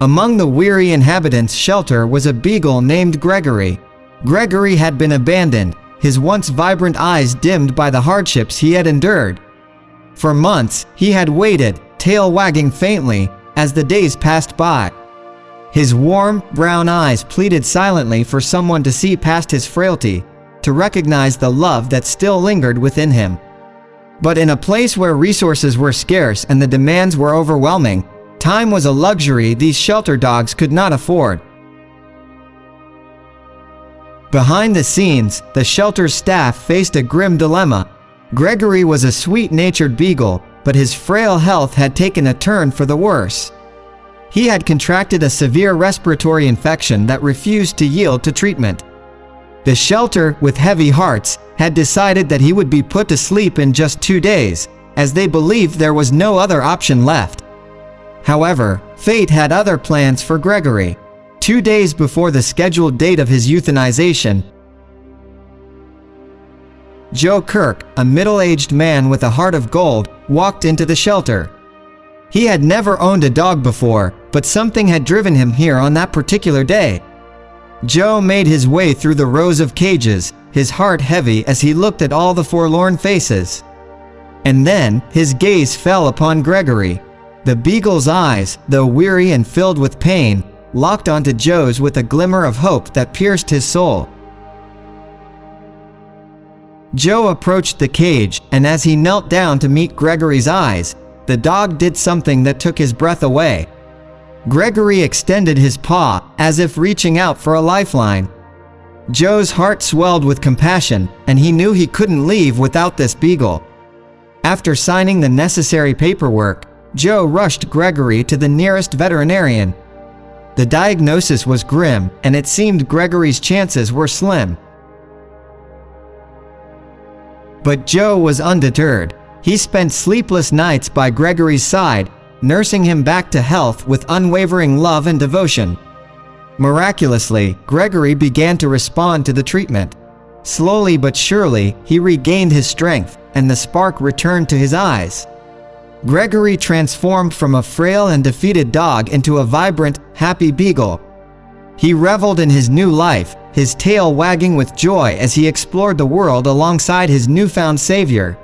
Among the weary inhabitants' shelter was a beagle named Gregory. Gregory had been abandoned, his once vibrant eyes dimmed by the hardships he had endured. For months, he had waited, tail wagging faintly, as the days passed by. His warm, brown eyes pleaded silently for someone to see past his frailty, to recognize the love that still lingered within him. But in a place where resources were scarce and the demands were overwhelming, time was a luxury these shelter dogs could not afford. Behind the scenes, the shelter's staff faced a grim dilemma. Gregory was a sweet-natured beagle, but his frail health had taken a turn for the worse. He had contracted a severe respiratory infection that refused to yield to treatment. The shelter, with heavy hearts, had decided that he would be put to sleep in just 2 days, as they believed there was no other option left. However, fate had other plans for Gregory. 2 days before the scheduled date of his euthanization, Joe Kirk, a middle-aged man with a heart of gold, walked into the shelter. He had never owned a dog before, but something had driven him here on that particular day. Joe made his way through the rows of cages, his heart heavy as he looked at all the forlorn faces. And then, his gaze fell upon Gregory. The beagle's eyes, though weary and filled with pain, locked onto Joe's with a glimmer of hope that pierced his soul. Joe approached the cage, and as he knelt down to meet Gregory's eyes, the dog did something that took his breath away. Gregory extended his paw, as if reaching out for a lifeline. Joe's heart swelled with compassion, and he knew he couldn't leave without this beagle. After signing the necessary paperwork, Joe rushed Gregory to the nearest veterinarian. The diagnosis was grim, and it seemed Gregory's chances were slim. But Joe was undeterred. He spent sleepless nights by Gregory's side, nursing him back to health with unwavering love and devotion. Miraculously, Gregory began to respond to the treatment. Slowly but surely, he regained his strength, and the spark returned to his eyes. Gregory transformed from a frail and defeated dog into a vibrant, happy beagle. He reveled in his new life, his tail wagging with joy as he explored the world alongside his newfound savior.